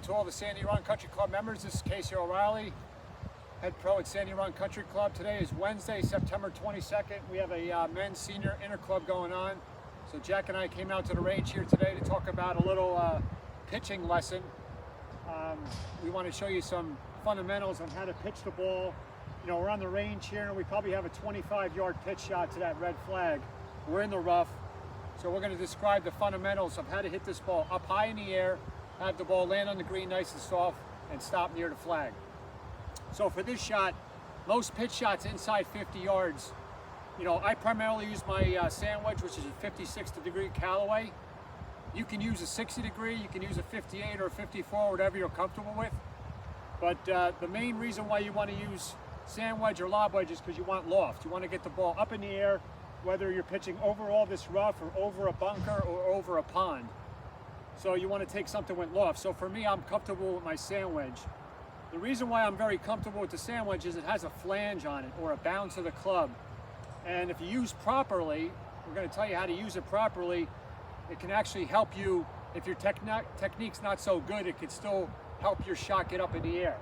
to all the Sandy Run Country Club members. This is Casey O'Reilly, head pro at Sandy Run Country Club. Today is Wednesday, September 22nd. We have a men's senior interclub going on. So Jack and I came out to the range here today to talk about a little pitching lesson. We want to show you some fundamentals on how to pitch the ball. You know, we're on the range here and we probably have a 25-yard pitch shot to that red flag. We're in the rough. So we're going to describe the fundamentals of how to hit this ball up high in the air, have the ball land on the green nice and soft, and stop near the flag. So for this shot, most pitch shots inside 50 yards, you know, I primarily use my sand wedge, which is a 56-degree Callaway. You can use a 60-degree, you can use a 58 or a 54, whatever you're comfortable with. But the main reason why you want to use sand wedge or lob wedge is because you want loft. You want to get the ball up in the air, whether you're pitching over all this rough or over a bunker or over a pond. So you want to take something with loft. So for me, I'm comfortable with my sand wedge. The reason why I'm very comfortable with the sand wedge is it has a flange on it, or a bounce of the club. And if you use properly, we're going to tell you how to use it properly. It can actually help you. If your technique's not so good, it can still help your shot get up in the air.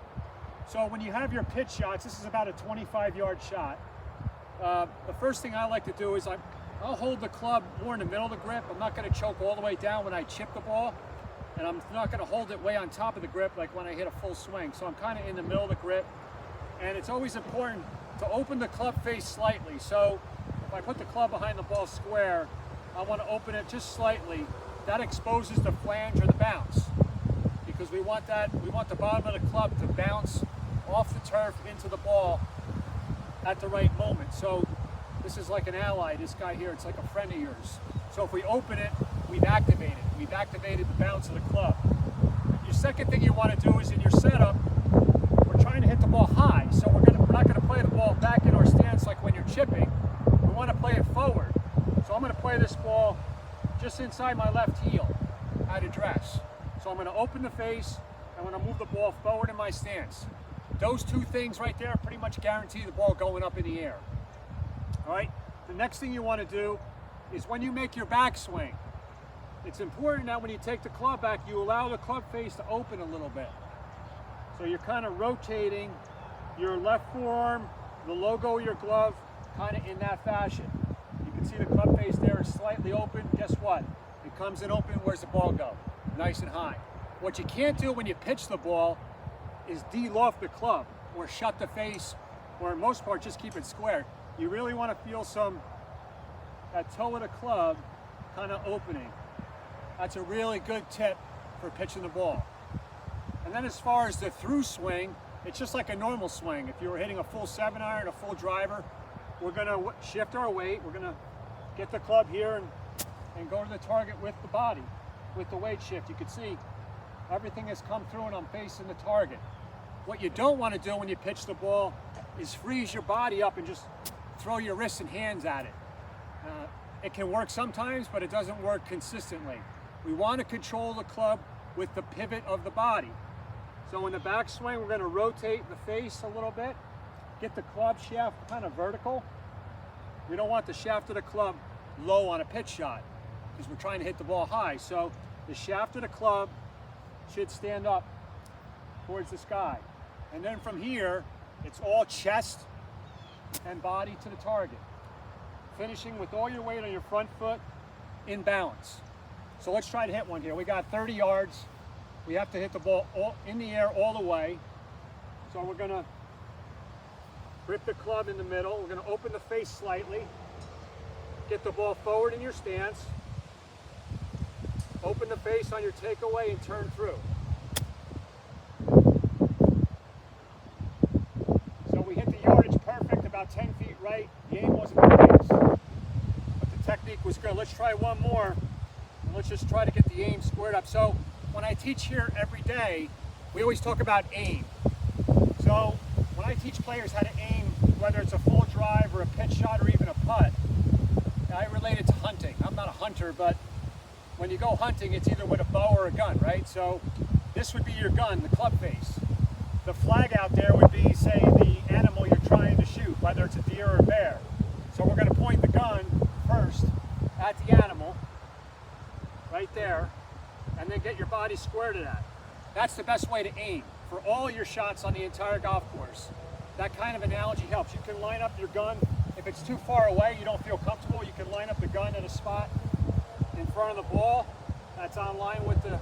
So when you have your pitch shots, this is about a 25-yard shot. The first thing I like to do is I'll hold the club more in the middle of the grip. I'm not going to choke all the way down when I chip the ball, and I'm not going to hold it way on top of the grip like when I hit a full swing. So I'm kind of in the middle of the grip, and it's always important to open the club face slightly. So if I put the club behind the ball square, I want to open it just slightly. That exposes the flange or the bounce, because we want the bottom of the club to bounce off the turf into the ball at the right moment. So this is like an ally, this guy here, it's like a friend of yours. So if we open it, we've activated the bounce of the club. Your second thing you want to do is in your setup, we're trying to hit the ball high. So we're not going to play the ball back in our stance like when you're chipping. We want to play it forward. So I'm going to play this ball just inside my left heel at address. So I'm going to open the face, and I'm going to move the ball forward in my stance. Those two things right there pretty much guarantee the ball going up in the air. All right, the next thing you want to do is when you make your backswing, it's important that when you take the club back, you allow the club face to open a little bit. So you're kind of rotating your left forearm, the logo of your glove, kind of in that fashion. You can see the club face there is slightly open. Guess what? It comes in open. Where's the ball go? Nice and high. What you can't do when you pitch the ball is de-loft the club or shut the face, or in most part just keep it square. You really want to feel that toe of the club kind of opening. That's a really good tip for pitching the ball. And then as far as the through swing, it's just like a normal swing. If you were hitting a full 7-iron, a full driver, we're going to shift our weight. We're going to get the club here and go to the target with the body, with the weight shift. You can see everything has come through and I'm facing the target. What you don't want to do when you pitch the ball is freeze your body up and just throw your wrists and hands at it. It can work sometimes, but it doesn't work consistently. We want to control the club with the pivot of the body. So in the backswing, we're going to rotate the face a little bit, get the club shaft kind of vertical. We don't want the shaft of the club low on a pitch shot because we're trying to hit the ball high. So the shaft of the club should stand up towards the sky. And then from here, it's all chest and body to the target. Finishing with all your weight on your front foot in balance. So let's try to hit one here. We got 30 yards. We have to hit the ball in the air all the way. So we're gonna grip the club in the middle. We're gonna open the face slightly. Get the ball forward in your stance. Open the face on your takeaway and turn through. So we hit the yardage perfect, about 10 feet right. The aim wasn't nice, but the technique was good. Let's try one more, and let's just try to get the aim squared up. So when I teach here every day, we always talk about aim. So when I teach players how to aim, whether it's a full drive or a pitch shot or even a putt, I relate it to hunting. I'm not a hunter, but when you go hunting, it's either with a bow or a gun, right? So this would be your gun, the club face. The flag out there would be, say, the animal you're trying to shoot, whether it's a deer or a bear. So we're going to point the gun first at the animal, right there, and then get your body square to that. That's the best way to aim for all your shots on the entire golf course. That kind of analogy helps. You can line up your gun. If it's too far away, you don't feel comfortable, you can line up the gun at a spot in front of the ball that's on line with the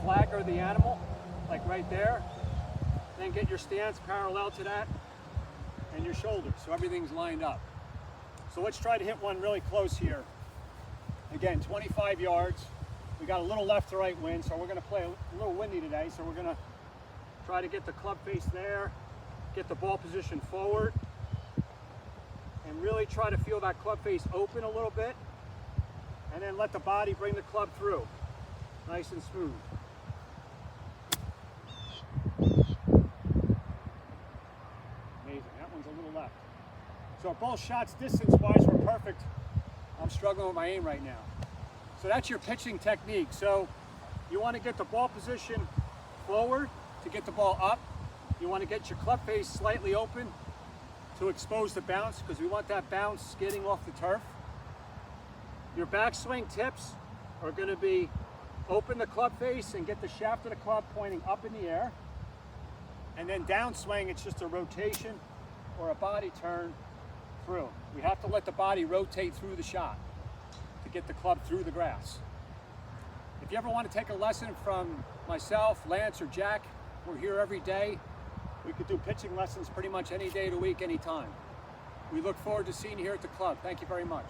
flag or the animal, like right there. Then get your stance parallel to that and your shoulders, so everything's lined up. So let's try to hit one really close here. Again, 25 yards. We got a little left to right wind, so we're going to play a little windy today, so we're going to try to get the club face there, get the ball position forward, and really try to feel that club face open a little bit, and then let the body bring the club through, nice and smooth. Amazing, that one's a little left. So both shots distance-wise were perfect. I'm struggling with my aim right now. So that's your pitching technique. So you want to get the ball position forward to get the ball up. You want to get your club face slightly open to expose the bounce, because we want that bounce skidding off the turf. Your backswing tips are going to be open the club face and get the shaft of the club pointing up in the air. And then downswing, it's just a rotation or a body turn through. We have to let the body rotate through the shot to get the club through the grass. If you ever want to take a lesson from myself, Lance, or Jack, we're here every day. We could do pitching lessons pretty much any day of the week, anytime. We look forward to seeing you here at the club. Thank you very much.